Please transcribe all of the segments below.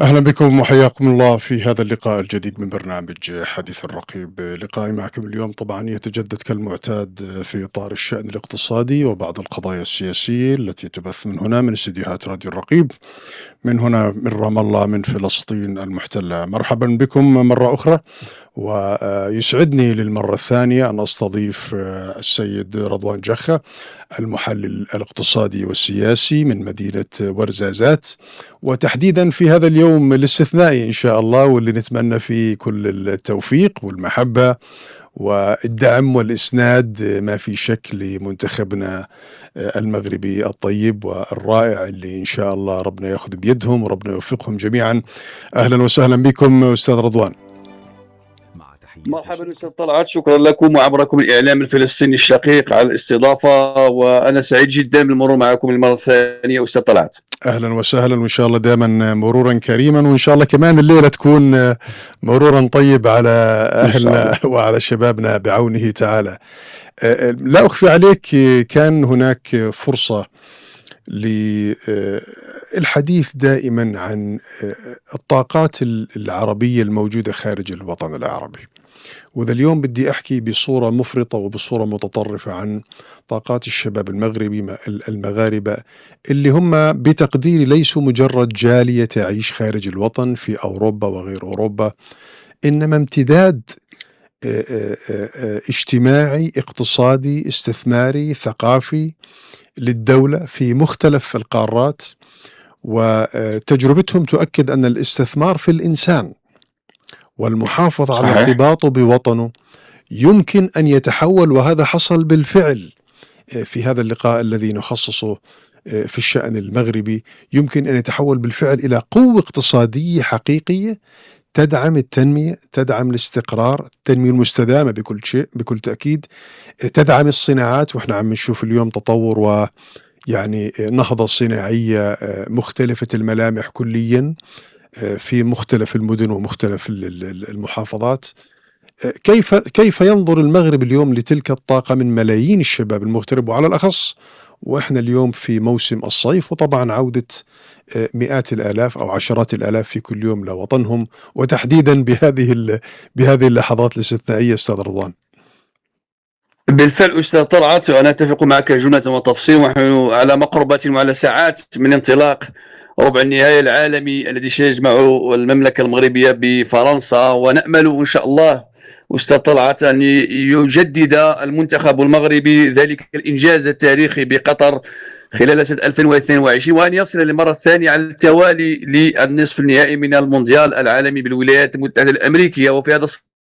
أهلا بكم وحياكم الله في هذا اللقاء الجديد من برنامج حديث الرقيب. لقائي معكم اليوم طبعا يتجدد كالمعتاد في إطار الشأن الاقتصادي وبعض القضايا السياسية التي تبث من هنا من استديوهات راديو الرقيب، من هنا من رام الله من فلسطين المحتلة. مرحبا بكم مرة أخرى، ويسعدني للمرة الثانية أن أستضيف السيد رضوان جخة، المحلل الاقتصادي والسياسي من مدينة ورزازات، وتحديدا في هذا اليوم الاستثنائي إن شاء الله، واللي نتمنى فيه كل التوفيق والمحبة والدعم والإسناد ما في شك لمنتخبنا المغربي الطيب والرائع، اللي إن شاء الله ربنا يأخذ بيدهم وربنا يوفقهم جميعا. أهلا وسهلا بكم أستاذ رضوان. مرحبا أستاذ طلعت، شكرا لكم وعبركم الإعلام الفلسطيني الشقيق على الاستضافة، وأنا سعيد جدا بالمرور معكم المرة الثانية أستاذ طلعت. أهلا وسهلا، وإن شاء الله دائما مرورا كريما، وإن شاء الله كمان الليلة تكون مرورا طيب على أهلنا وعلى شبابنا بعونه تعالى. لا أخفي عليك، كان هناك فرصة للحديث دائما عن الطاقات العربية الموجودة خارج الوطن العربي، وذا اليوم بدي أحكي بصورة مفرطة وبصورة متطرفة عن طاقات الشباب المغاربة اللي هم بتقديري ليسوا مجرد جالية تعيش خارج الوطن في أوروبا وغير أوروبا، إنما امتداد اجتماعي اقتصادي استثماري ثقافي للدولة في مختلف القارات، وتجربتهم تؤكد أن الاستثمار في الإنسان والمحافظة على ارتباطه بوطنه يمكن أن يتحول، وهذا حصل بالفعل في هذا اللقاء الذي نخصصه في الشأن المغربي، يمكن أن يتحول بالفعل إلى قوة اقتصادية حقيقية تدعم التنمية، تدعم الاستقرار، التنمية المستدامة بكل شيء بكل تأكيد، تدعم الصناعات. وإحنا عم نشوف اليوم تطور ويعني نهضة صناعية مختلفة الملامح كليا في مختلف المدن ومختلف المحافظات. كيف ينظر المغرب اليوم لتلك الطاقة من ملايين الشباب المغترب، وعلى الأخص وإحنا اليوم في موسم الصيف، وطبعا عودة مئات الآلاف أو عشرات الآلاف في كل يوم لوطنهم، وتحديدا بهذه اللحظات الاستثنائية أستاذ رضوان؟ بالفعل أستاذ طلعت، أنا أتفق معك جملة وتفصيل، ونحن على مقربة وعلى ساعات من انطلاق ربع النهائي العالمي الذي سيجمع المملكة المغربية بفرنسا، ونأمل إن شاء الله أستاذ طلعت أن يجدد المنتخب المغربي ذلك الإنجاز التاريخي بقطر خلال سنة 2022، وأن يصل للمرة الثانية على التوالي للنصف النهائي من المونديال العالمي بالولايات المتحدة الأمريكية. وفي هذا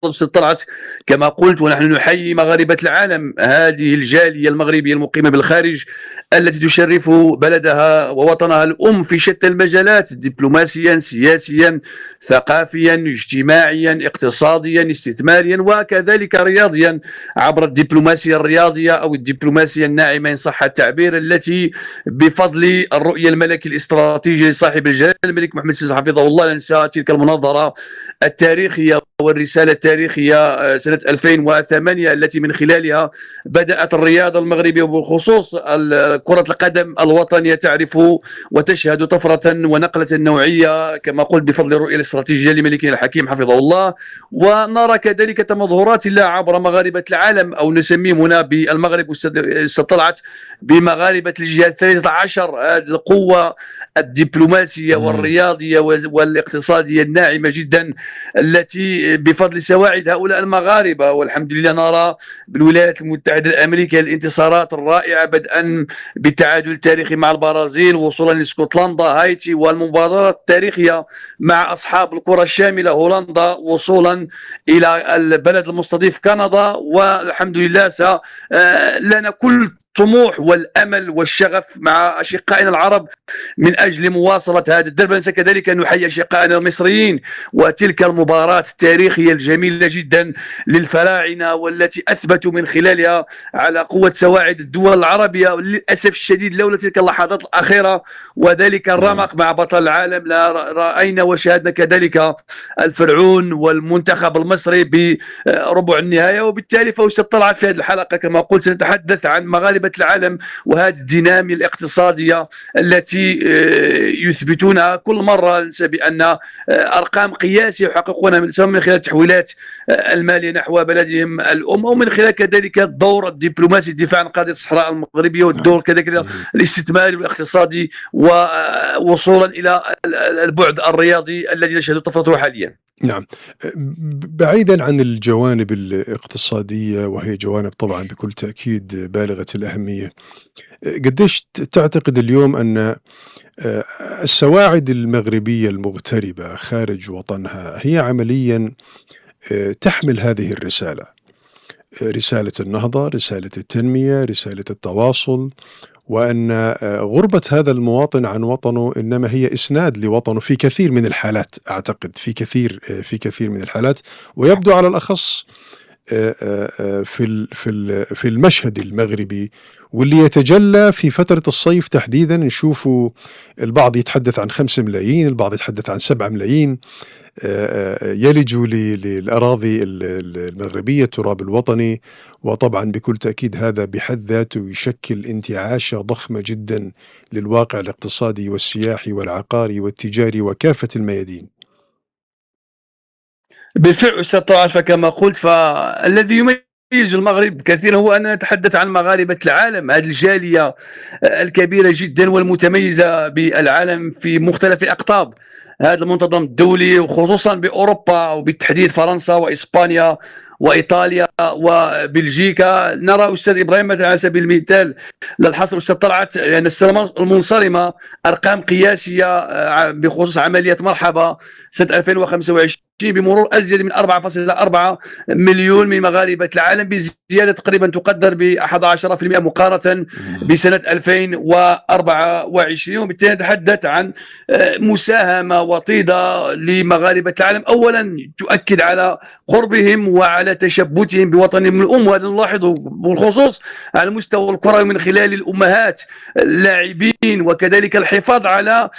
أستاذ طلعت كما قلت، ونحن نحيي مغاربة العالم، هذه الجالية المغربية المقيمة بالخارج التي تشرف بلدها ووطنها الأم في شتى المجالات، دبلوماسيا سياسيا ثقافيا اجتماعيا اقتصاديا استثماريا وكذلك رياضيا، عبر الدبلوماسية الرياضية أو الدبلوماسية الناعمة إن صح التعبير، التي بفضل الرؤية الملكي الاستراتيجي لصاحب الجلالة الملك محمد السادس حفظه الله ننسى تلك المناظرة التاريخية والرسالة التاريخية سنة 2008 التي من خلالها بدأت الرياضة المغربية وبخصوص كرة القدم الوطنية تعرف وتشهد طفرة ونقلة نوعية كما قلت بفضل الرؤية الاستراتيجية لملكنا الحكيم حفظه الله. ونرى كذلك تمظهرات لها عبر مغاربة العالم، أو نسميهم هنا بالمغرب استطلعت بمغاربة الجهات 13، هذه القوة الدبلوماسية والرياضية والاقتصادية الناعمة جدا التي بفضل سواعد هؤلاء المغاربة، والحمد لله نرى بالولايات المتحدة الأمريكية الانتصارات الرائعة، بدءا بالتعادل التاريخي مع البرازيل وصولا لاسكتلندا هايتي، والمبادرات التاريخية مع أصحاب الكرة الشاملة هولندا وصولا إلى البلد المستضيف كندا. والحمد لله لنا كل الطموح والأمل والشغف مع أشقائنا العرب من أجل مواصلة هذا الدرب. ننسى كذلك أن نحيي أشقائنا المصريين وتلك المباراة التاريخية الجميلة جدا للفراعنة، والتي أثبتوا من خلالها على قوة سواعد الدول العربية. للأسف الشديد لولا تلك اللحظات الأخيرة وذلك الرمق مع بطل العالم لا رأينا وشاهدنا كذلك الفرعون والمنتخب المصري بربع النهاية. وبالتالي فأستاذ طلعت في هذه الحلقة كما قلت سنتحدث عن مغاربة مغاربة العالم، وهذه الدينامية الاقتصادية التي يثبتونها كل مرة بأن أرقام قياسية يحققونها سواء من خلال التحويلات المالية نحو بلدهم الأم، أو من خلال كذلك الدور الدبلوماسي الدفاع عن قضية الصحراء المغربية، والدور كذلك الاستثماري والاقتصادي، ووصولا إلى البعد الرياضي الذي نشهد طفرته حاليا. نعم. بعيدا عن الجوانب الاقتصادية، وهي جوانب طبعا بكل تأكيد بالغة الأهمية، قديش تعتقد اليوم أن السواعد المغربية المغتربة خارج وطنها هي عمليا تحمل هذه الرسالة، رسالة النهضة، رسالة التنمية، رسالة التواصل، وأن غربة هذا المواطن عن وطنه إنما هي إسناد لوطنه في كثير من الحالات، أعتقد في كثير من الحالات، ويبدو على الأخص في المشهد المغربي، واللي يتجلى في فترة الصيف تحديدا. نشوفوا البعض يتحدث عن 5 ملايين، البعض يتحدث عن 7 ملايين يلجوا للأراضي المغربية، التراب الوطني. وطبعا بكل تأكيد هذا بحد ذاته يشكل انتعاشة ضخمة جدا للواقع الاقتصادي والسياحي والعقاري والتجاري وكافة الميادين. بالفعل أستاذ طلعت، فكما قلت فالذي يميز المغرب كثيرا هو أننا نتحدث عن مغاربة العالم، هذه الجالية الكبيرة جدا والمتميزة بالعالم في مختلف أقطاب هذا المنتظم الدولي، وخصوصا بأوروبا وبالتحديد فرنسا وإسبانيا وإيطاليا وبلجيكا. نرى أستاذ إبراهيم مثلا على سبيل المثال للحصر أستاذ طلعت يعني السنة المنصرمة أرقام قياسية بخصوص عملية مرحبا سنة 2025 بمرور أزيد من 4.4 مليون من مغاربة العالم، بزيادة تقريبا تقدر ب 11% مقارنة بسنة 2024. وبالتالي نتحدث عن مساهمة وطيدة لمغاربة العالم، أولا تؤكد على قربهم وعلى تشبتهم بوطنهم الأم، وهذا نلاحظه بالخصوص على المستوى الكروي من خلال الأمهات اللاعبين، وكذلك الحفاظ على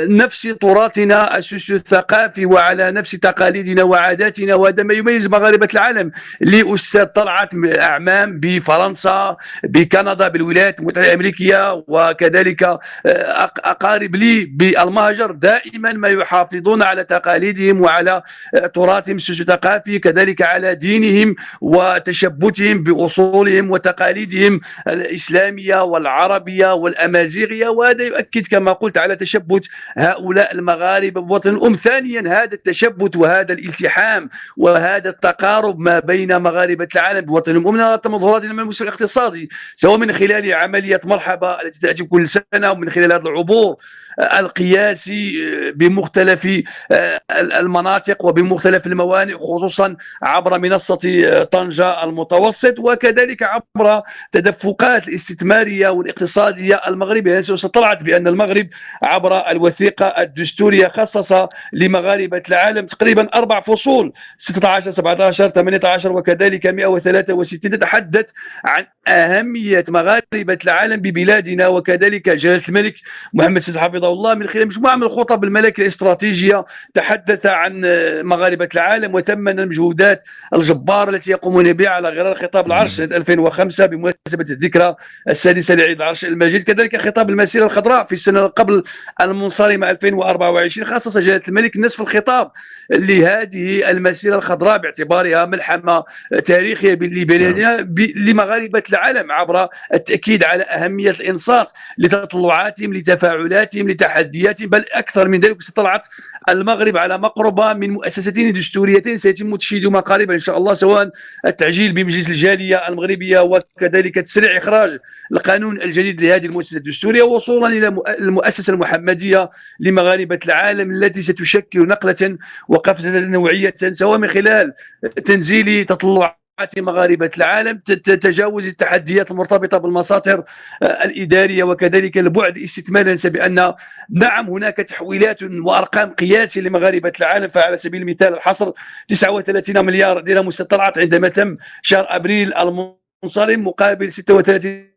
نفس تراثنا الثقافي وعلى نفس تقاليدنا وعاداتنا، وهذا ما يميز مغاربة العالم. لأستاذ طلعت أعمام بفرنسا، بكندا، بالولايات المتحدة الأمريكية، وكذلك أقارب لي بالمهجر، دائما ما يحافظون على تقاليدهم وعلى تراثهم الثقافي، كذلك على دينهم وتشبتهم بأصولهم وتقاليدهم الإسلامية والعربية والأمازيغية، وهذا يؤكد كما قلت على تشبت هؤلاء المغاربة بوطن الأم. ثانيا هذا التشبت وهذا الالتحام وهذا التقارب ما بين مغاربة العالم بوطن الأم نرى تمظهراتنا من المستوى الاقتصادي، سواء من خلال عملية مرحبا التي تأتي كل سنة، ومن خلال هذا العبور القياسي بمختلف المناطق وبمختلف الموانئ، خصوصا عبر منصة طنجة المتوسط، وكذلك عبر تدفقات الاستثمارية والاقتصادية المغربية. طلعت بأن المغرب عبر الوثيقة الدستورية خصص لمغاربة العالم تقريبا 4 فصول 16 17 18 وكذلك 163 تتحدث عن أهمية مغاربة العالم ببلادنا، وكذلك جلالة الملك محمد السادس حفظه الله من خلال مجموعة من الخطب الملكية الاستراتيجية تحدث عن مغاربة العالم وثمن المجهودات الجبارة التي يقومون بها على غرار خطاب العرش سنة 2005 بمناسبة الذكرى السادسة لعيد العرش المجيد. كذلك خطاب المسيرة الخضراء في السنة قبل المنصرمة 2024 خصص جلالة الملك نصف الخطاب لهذه المسيرة الخضراء باعتبارها ملحمة تاريخية لبلادنا لمغاربة العالم، عبر التأكيد على أهمية الإنصات لتطلعاتهم لتفاعلاتهم لتحدياتهم، بل أكثر من ذلك طلعت المغرب على مقربة من مؤسستين دستوريتين سيتم تشييدهما قريبا إن شاء الله، سواء التعجيل بمجلس الجالية المغربية وكذلك تسريع إخراج القانون الجديد لهذه المؤسسة الدستورية، وصولا إلى المؤسسة المحمدية لمغاربة العالم التي ستشكل نقلة وقفزة نوعية، سواء من خلال تنزيل تطلعات مغاربة العالم، تجاوز التحديات المرتبطة بالمساطر الإدارية، وكذلك البعد الاستثماري. بأن نعم هناك تحويلات وأرقام قياسية لمغاربة العالم، فعلى سبيل المثال الحصر 39 مليار درهم مستطلعات عندما تم شهر أبريل المنصرم، مقابل 36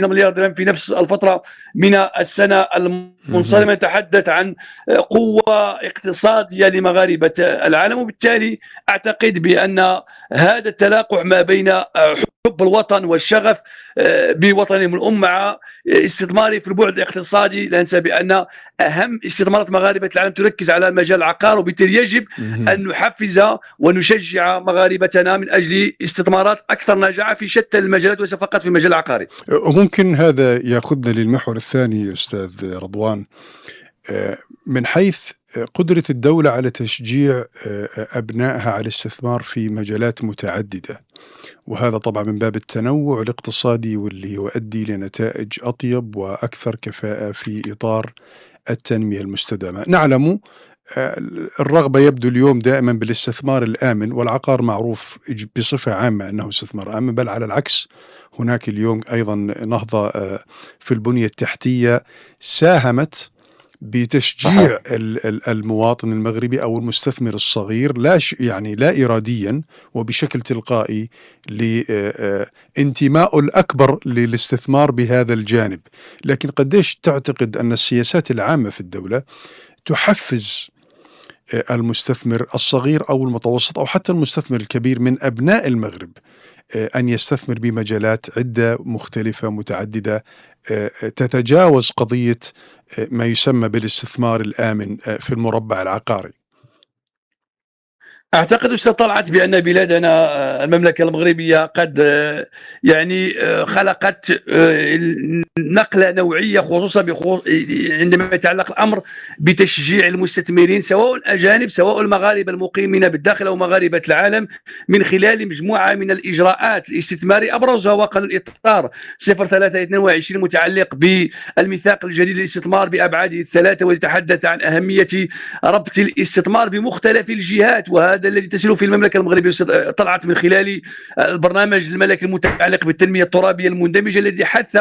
مليار درهم في نفس الفترة من السنة المنصرمة. نتحدث عن قوة اقتصادية لمغاربة العالم، وبالتالي أعتقد بأن هذا التلاقح ما بين حب الوطن والشغف بوطنهم الأم مع استثماره في البعد الاقتصادي. لا ننسى بأن أهم استثمارات مغاربة العالم تركز على مجال العقار، وبالتالي يجب أن نحفز ونشجع مغاربتنا من أجل استثمارات أكثر نجاعة في شتى المجالات وليس فقط في المجال العقاري. وممكن هذا ياخذنا للمحور الثاني أستاذ رضوان، من حيث قدرة الدولة على تشجيع أبنائها على الاستثمار في مجالات متعددة، وهذا طبعا من باب التنوع الاقتصادي واللي يؤدي لنتائج أطيب وأكثر كفاءة في إطار التنمية المستدامة. نعلم الرغبة يبدو اليوم دائما بالاستثمار الآمن، والعقار معروف بصفة عامة أنه استثمار آمن، بل على العكس هناك اليوم أيضا نهضة في البنية التحتية ساهمت بتشجيع المواطن المغربي أو المستثمر الصغير يعني لا إراديا وبشكل تلقائي لانتماء الأكبر للاستثمار بهذا الجانب. لكن قديش تعتقد أن السياسات العامة في الدولة تحفز المستثمر الصغير أو المتوسط أو حتى المستثمر الكبير من أبناء المغرب أن يستثمر بمجالات عدة مختلفة متعددة تتجاوز قضية ما يسمى بالاستثمار الآمن في المربع العقاري؟ أعتقد أستاذ طلعت بأن بلادنا المملكة المغربية قد يعني خلقت نقلة نوعية، خصوصا عندما يتعلق الأمر بتشجيع المستثمرين سواء الأجانب سواء المغاربة المقيمين بالداخل أو مغاربة العالم، من خلال مجموعة من الإجراءات الاستثمارية أبرزها وقانون الإطار 0322 متعلق بالميثاق الجديد للاستثمار بأبعاده الثلاثة، ويتحدث عن أهمية ربط الاستثمار بمختلف الجهات، وهذا الذي تسير في المملكة المغربية طلعت من خلال البرنامج الملكي المتعلق بالتنمية الترابية المندمجة، الذي حث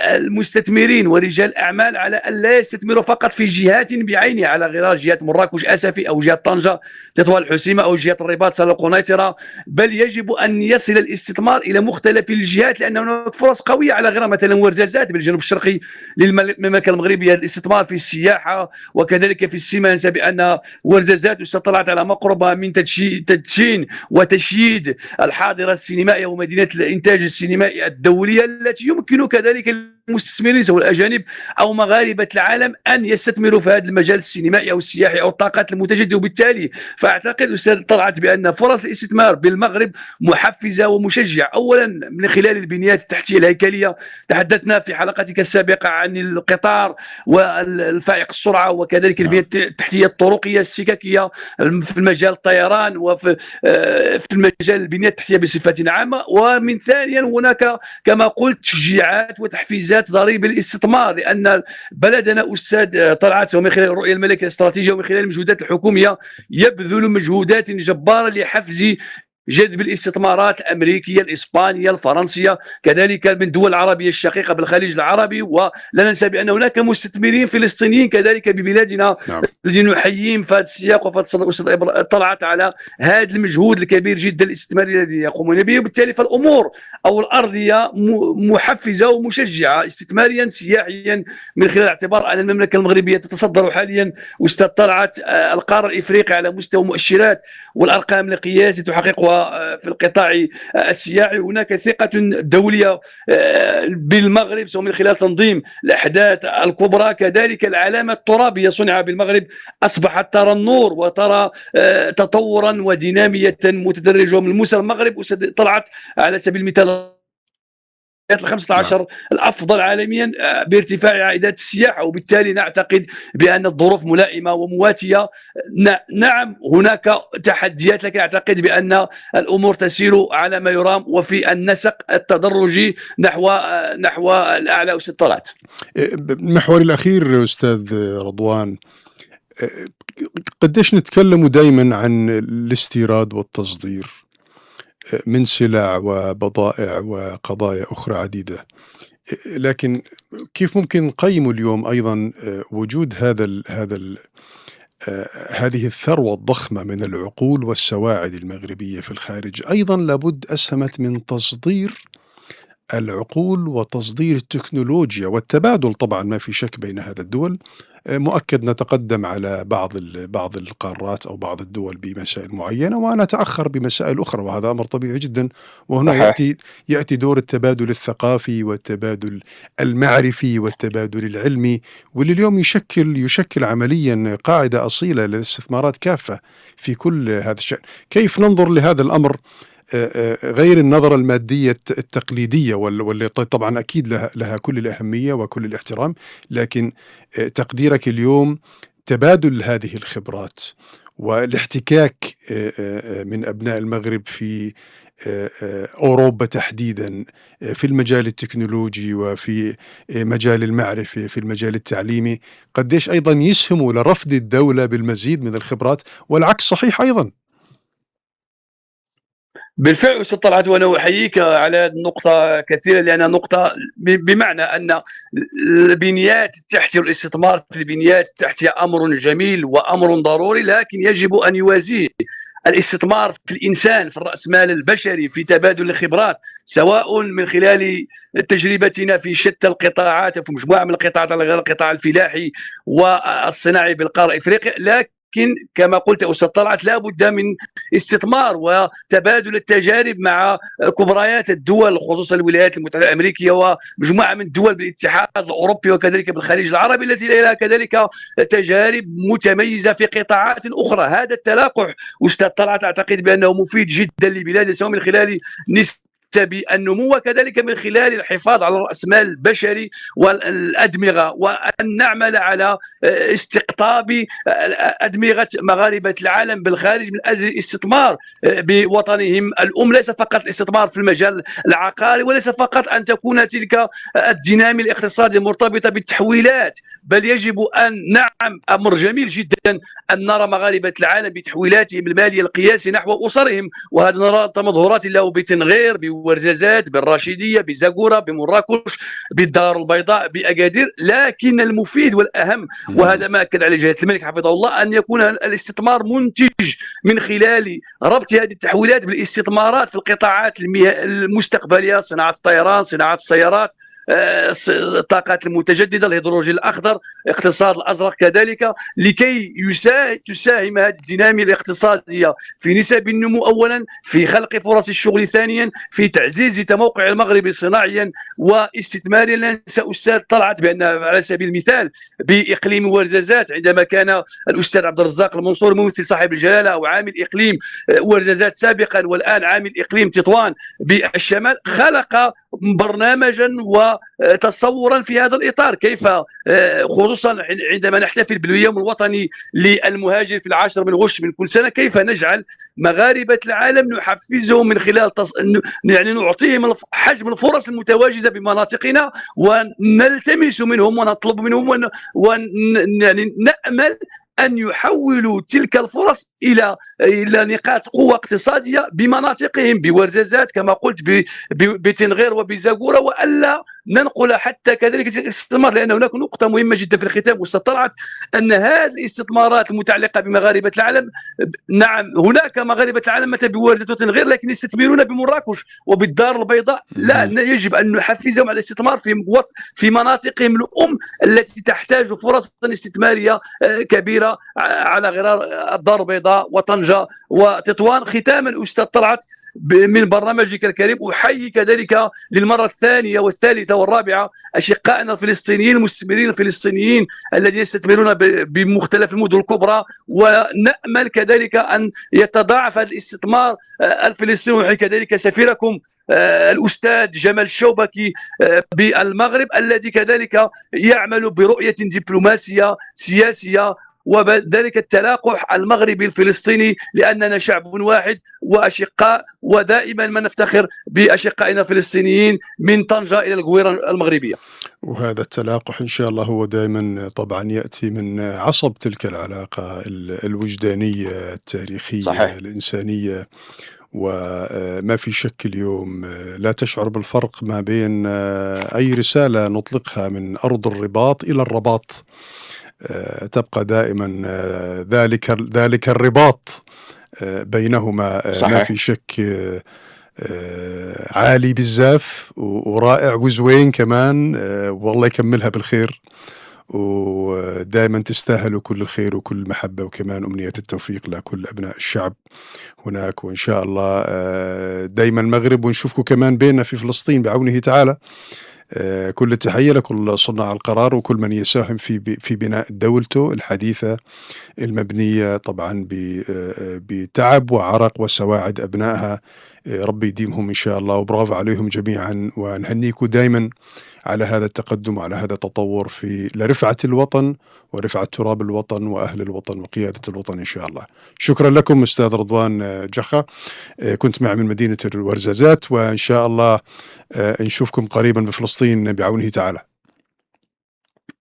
المستثمرين ورجال الأعمال على أن لا يستثمروا فقط في جهات بعينها على غرار جهة مراكش أسفي أو جهة طنجة تطوان الحسيمة أو جهة الرباط سلا قنيطرة، بل يجب أن يصل الاستثمار إلى مختلف الجهات، لأن هناك فرص قوية على غرار مثلا ورزازات بالجنوب الشرقي للمملكة المغربية، الاستثمار في السياحة وكذلك في السينما. ننسى بأن ورزازات استطلعت على مقربة من تدشين وتشييد الحاضرة السينمائية ومدينة الإنتاج السينمائي الدولية، التي يمكن كذلك المستثمرين سواء الأجانب أو مغاربة العالم أن يستثمروا في هذا المجال السينمائي أو السياحي أو الطاقات المتجددة. وبالتالي فأعتقد أستاذ طلعت بأن فرص الاستثمار بالمغرب محفزة ومشجعة، أولا من خلال البنيات التحتية الهيكلية، تحدثنا في حلقتك السابقة عن القطار والفائق السرعة وكذلك البنية التحتية الطرقية السككية في المجال الطيران وفي المجال البنية التحتية بصفة عامة، ومن ثانيا هناك كما قلت تشجيعات وتحفيزات ضريبة الاستثمار، لأن بلدنا أستاذ طلعت ومن خلال الرؤية الملكية الاستراتيجية ومن خلال المجهودات الحكومية يبذل مجهودات جبارة لحفز جذب الاستثمارات الأمريكية الإسبانية الفرنسية كذلك من الدول العربية الشقيقة بالخليج العربي، ولا ننسى بأن هناك مستثمرين فلسطينيين كذلك ببلادنا الذين نحييهم في هذا السياق وفي طلعت على هذا المجهود الكبير جدا الاستثماري الذي يقومون به. وبالتالي فالأمور أو الأرضية محفزة ومشجعة استثماريا سياحيا، من خلال اعتبار أن المملكة المغربية تتصدر حاليا أستاذ طلعت القارة الإفريقية على مستوى مؤشرات والأرقام القياسية تحققها في القطاع السياحي. هناك ثقة دولية بالمغرب سواء من خلال تنظيم الأحداث الكبرى، كذلك العلامة الترابية صنع بالمغرب أصبحت ترى النور وترى تطورا ودينامية متدرجة من موسى المغرب طلعت على سبيل المثال 15 الأفضل عالميا بارتفاع عائدات السياحة، وبالتالي نعتقد بأن الظروف ملائمة ومواتية. نعم هناك تحديات، لكن أعتقد بأن الأمور تسير على ما يرام وفي النسق التدرجي نحو الأعلى. أستاذ طلعت، المحور الأخير أستاذ رضوان، قديش نتكلم دائما عن الاستيراد والتصدير من سلع وبضائع وقضايا أخرى عديدة، لكن كيف ممكن نقيم اليوم أيضا وجود هذه الثروة الضخمة من العقول والسواعد المغربية في الخارج؟ أيضا لابد أسهمت من تصدير العقول وتصدير التكنولوجيا والتبادل، طبعا ما في شك بين هذا الدول. مؤكد نتقدم على بعض القارات أو بعض الدول بمسائل معينة ونتأخر بمسائل أخرى، وهذا أمر طبيعي جدا. وهنا صحيح. يأتي دور التبادل الثقافي والتبادل المعرفي والتبادل العلمي، واللي اليوم يشكل عمليا قاعدة أصيلة للاستثمارات كافة في كل هذا الشأن. كيف ننظر لهذا الأمر غير النظرة المادية التقليدية، واللي طبعا أكيد لها كل الأهمية وكل الاحترام، لكن تقديرك اليوم تبادل هذه الخبرات والاحتكاك من أبناء المغرب في أوروبا تحديدا في المجال التكنولوجي وفي مجال المعرفة في المجال التعليمي، قديش أيضا يسهموا لرفض الدولة بالمزيد من الخبرات، والعكس صحيح أيضا. بالفعل أستاذ طلعت، وأنا أحييك على هذه النقطة كثيرا، لأنها نقطة بمعنى أن البنيات التحتية والاستثمار في البنيات التحتية أمر جميل وأمر ضروري، لكن يجب أن يوازيه الاستثمار في الإنسان، في الرأسمال البشري، في تبادل الخبرات، سواء من خلال تجربتنا في شتى القطاعات، في مجموعة من القطاعات على غير القطاع الفلاحي والصناعي بالقارة إفريقيا. لكن كما قلت أستاذ طلعت، لا بد من استثمار وتبادل التجارب مع كبريات الدول، خصوصا الولايات المتحدة الأمريكية ومجموعة من الدول بالاتحاد الأوروبي، وكذلك بالخليج العربي التي لها كذلك تجارب متميزة في قطاعات أخرى. هذا التلاقح أستاذ طلعت أعتقد بأنه مفيد جدا لبلادنا، سواء من خلال النمو وكذلك من خلال الحفاظ على الرأسمال البشري والأدمغة، وأن نعمل على استقطاب أدمغة مغاربة العالم بالخارج من أجل الاستثمار بوطنهم الأم. ليس فقط الاستثمار في المجال العقاري، وليس فقط أن تكون تلك الدينامية الاقتصادية مرتبطة بالتحويلات، بل يجب أن نعم أمر جميل جدا أن نرى مغاربة العالم بتحويلاتهم المالية القياسي نحو أسرهم، وهذا نرى تمظهرات له بتنغير، بورزازات، بالراشدية، بزاكورة، بمراكش، بالدار البيضاء، بأكادير. لكن المفيد والأهم، وهذا ما أكد عليه جلالة الملك حفظه الله، أن يكون الاستثمار منتج من خلال ربط هذه التحويلات بالاستثمارات في القطاعات المستقبلية، صناعة الطيران، صناعة السيارات، الطاقات المتجددة، الهيدروجين الأخضر، الاقتصاد الأزرق كذلك، لكي تساهم هذه الدينامية الاقتصادية في نسب النمو أولا، في خلق فرص الشغل ثانيا، في تعزيز تموقع المغرب صناعيا واستثماريا. لا ننسى أستاذ طلعت بأن على سبيل المثال بإقليم ورزازات، عندما كان الأستاذ عبد الرزاق المنصور ممثل صاحب الجلالة أو عامل إقليم ورزازات سابقا، والآن عامل إقليم تطوان بالشمال، خلق برنامجا وتصورا في هذا الإطار، كيف خصوصا عندما نحتفل باليوم الوطني للمهاجر في 10 من غش من كل سنة، كيف نجعل مغاربة العالم نحفزهم من خلال يعني نعطيهم حجم الفرص المتواجدة بمناطقنا، ونلتمس منهم ونطلب منهم يعني نأمل أن يحولوا تلك الفرص إلى نقاط قوة اقتصادية بمناطقهم، بورزازات كما قلت، بتنغير وبزاكورة، وألا ننقل حتى كذلك الاستثمار. لأن هناك نقطة مهمة جدا في الختام واستطلعت أن هذه الاستثمارات المتعلقة بمغاربة العالم، نعم هناك مغاربة العالم مثلا بورزة وتنغير، لكن يستثمرون بمراكش وبالدار البيضاء. لا، يجب أن نحفزهم على الاستثمار في مناطقهم الأم التي تحتاج فرص استثمارية كبيرة على غرار الدار البيضاء وطنجة وتطوان. ختاما أستاذ طلعت، من برنامجك الكريم أحيي كذلك للمرة الثانية والثالثة والرابعة أشقائنا الفلسطينيين، المستثمرين الفلسطينيين الذين يستثمرون بمختلف المدن الكبرى، ونأمل كذلك أن يتضاعف هذا الاستثمار الفلسطيني. وحي كذلك سفيركم الأستاذ جمال الشوبكي بالمغرب، الذي كذلك يعمل برؤية دبلوماسية سياسية، وذلك التلاقح المغربي الفلسطيني، لأننا شعب واحد وأشقاء، ودائما ما نفتخر بأشقائنا الفلسطينيين من طنجة إلى القويرة المغربية. وهذا التلاقح إن شاء الله هو دائما طبعا يأتي من عصب تلك العلاقة الوجدانية التاريخية صحيح. الإنسانية. وما في شك اليوم لا تشعر بالفرق ما بين أي رسالة نطلقها من أرض الرباط إلى الرباط، تبقى دائما ذلك الرباط بينهما. صحيح. ما في شك عالي بزاف ورائع وزوين كمان. والله يكملها بالخير، ودائما تستاهلوا كل الخير وكل المحبة، وكمان أمنية التوفيق لكل أبناء الشعب هناك. وإن شاء الله دائما المغرب، ونشوفكم كمان بيننا في فلسطين بعونه تعالى. كل التحية لكل صناع القرار وكل من يساهم في بناء دولته الحديثة المبنية طبعا بتعب وعرق وسواعد أبنائها. ربي يديمهم إن شاء الله، وبرافو عليهم جميعا، ونهنيكم دائما على هذا التقدم وعلى هذا التطور في لرفعة الوطن ورفعة تراب الوطن وأهل الوطن وقيادة الوطن إن شاء الله. شكرا لكم أستاذ رضوان جخا، كنت معي من مدينة الورزازات، وإن شاء الله نشوفكم قريبا بفلسطين بعونه تعالى.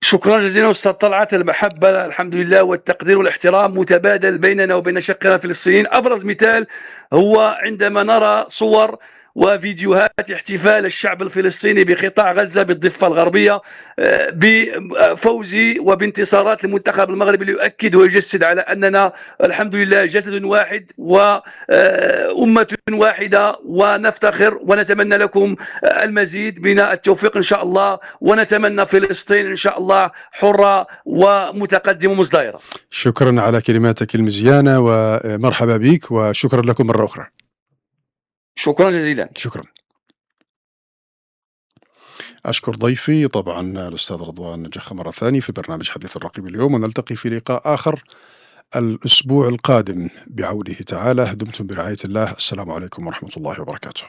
شكرا جزيلا أستاذ طلعت. المحبة الحمد لله والتقدير والاحترام متبادل بيننا وبين شقنا الفلسطينيين. أبرز مثال هو عندما نرى صور وفيديوهات احتفال الشعب الفلسطيني بقطاع غزة بالضفة الغربية بفوز وبانتصارات المنتخب المغربي، ليؤكد ويجسد على أننا الحمد لله جسد واحد وأمة واحدة، ونفتخر ونتمنى لكم المزيد من التوفيق إن شاء الله، ونتمنى فلسطين إن شاء الله حرة ومتقدمة ومزدهرة. شكرا على كلماتك المزيانة، ومرحبا بك، وشكرا لكم مرة أخرى. شكرا جزيلا. شكرا. أشكر ضيفي طبعا الأستاذ رضوان جخا مرة ثانية في برنامج حديث الرقيب اليوم، ونلتقي في لقاء آخر الأسبوع القادم بعونه تعالى. دمتم برعاية الله. السلام عليكم ورحمة الله وبركاته.